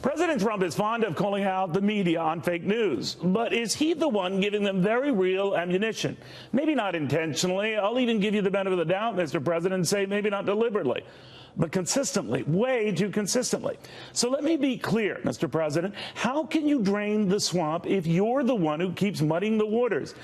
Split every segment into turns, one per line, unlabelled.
President Trump is fond of calling out the media on fake news, but is he the one giving them very real ammunition? Maybe not intentionally. I'll even give you the benefit of the doubt, Mr. President, and say maybe not deliberately, but consistently, way too consistently. So let me be clear, Mr. President. How can you drain the swamp if you're the one who keeps muddying the waters?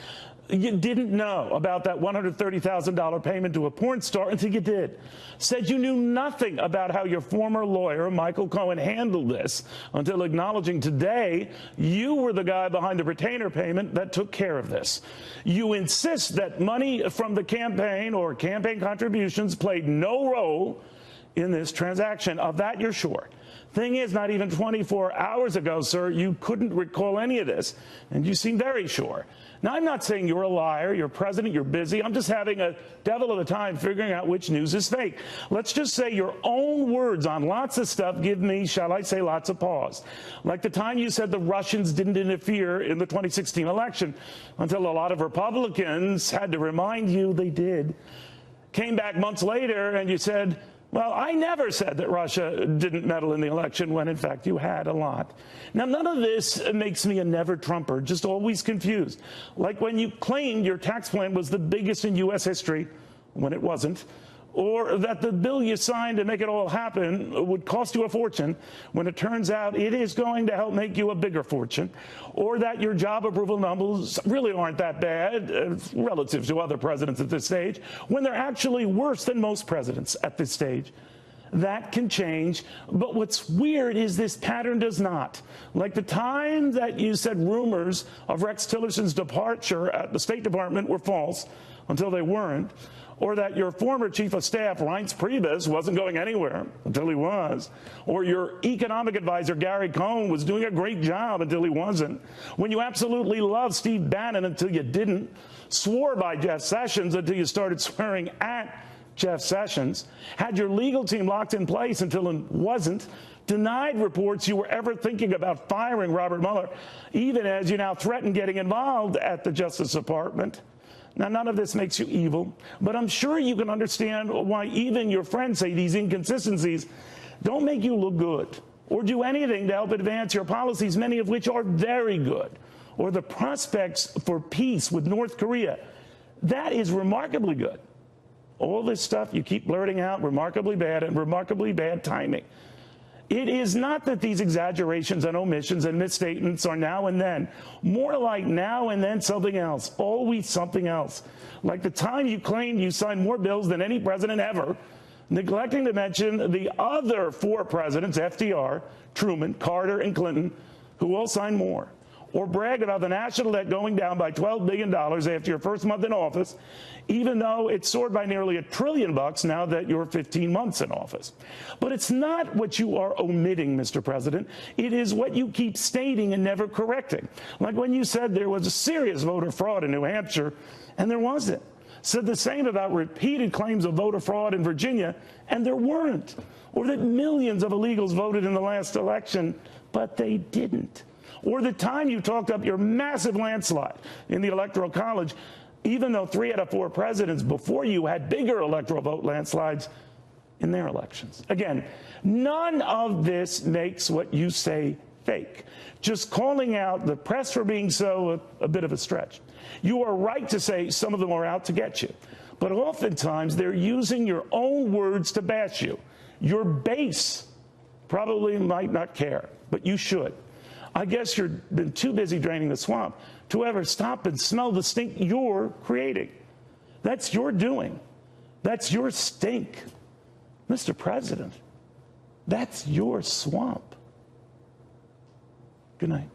You didn't know about that $130,000 payment to a porn star until you did. Said you knew nothing about how your former lawyer, Michael Cohen, handled this until acknowledging today you were the guy behind the retainer payment that took care of this. You insist that money from the campaign or campaign contributions played no role in this transaction. Of that, you're sure. Thing is, not even 24 hours ago, sir, you couldn't recall any of this, and you seem very sure. Now, I'm not saying you're a liar, you're president, you're busy. I'm just having a devil of a time figuring out which news is fake. Let's just say your own words on lots of stuff give me, shall I say, lots of pause. Like the time you said the Russians didn't interfere in the 2016 election until a lot of Republicans had to remind you they did. Came back months later and you said, well, I never said that Russia didn't meddle in the election when, in fact, you had a lot. Now, none of this makes me a never-Trumper, just always confused. Like when you claimed your tax plan was the biggest in U.S. history when it wasn't, or that the bill you signed to make it all happen would cost you a fortune when it turns out it is going to help make you a bigger fortune, or that your job approval numbers really aren't that bad relative to other presidents at this stage, when they're actually worse than most presidents at this stage. That can change, but what's weird is this pattern does not. Like the time that you said rumors of Rex Tillerson's departure at the State Department were false until they weren't, or that your former chief of staff, Reince Priebus, wasn't going anywhere until he was, or your economic advisor, Gary Cohn, was doing a great job until he wasn't, when you absolutely loved Steve Bannon until you didn't, swore by Jeff Sessions until you started swearing at Jeff Sessions, had your legal team locked in place until it wasn't, denied reports you were ever thinking about firing Robert Mueller, even as you now threaten getting involved at the Justice Department. Now, none of this makes you evil, but I'm sure you can understand why even your friends say these inconsistencies don't make you look good or do anything to help advance your policies, many of which are very good, or the prospects for peace with North Korea. That is remarkably good. All this stuff you keep blurting out, remarkably bad and remarkably bad timing. It is not that these exaggerations and omissions and misstatements are now and then. More like now and then something else, always something else. Like the time you claimed you signed more bills than any president ever, neglecting to mention the other four presidents, FDR, Truman, Carter, and Clinton, who all signed more. Or brag about the national debt going down by $12 billion after your first month in office, even though it soared by nearly $1 trillion now that you're 15 months in office. But it's not what you are omitting, Mr. President. It is what you keep stating and never correcting. Like when you said there was a serious voter fraud in New Hampshire, and there wasn't. Said the same about repeated claims of voter fraud in Virginia, and there weren't. Or that millions of illegals voted in the last election, but they didn't. Or the time you talked up your massive landslide in the Electoral College, even though 3 out of 4 presidents before you had bigger electoral vote landslides in their elections. Again, none of this makes what you say fake. Just calling out the press for being so a bit of a stretch. You are right to say some of them are out to get you, but oftentimes they're using your own words to bash you. Your base probably might not care, but you should. I guess you've been too busy draining the swamp to ever stop and smell the stink you're creating. That's your doing. That's your stink. Mr. President, that's your swamp. Good night.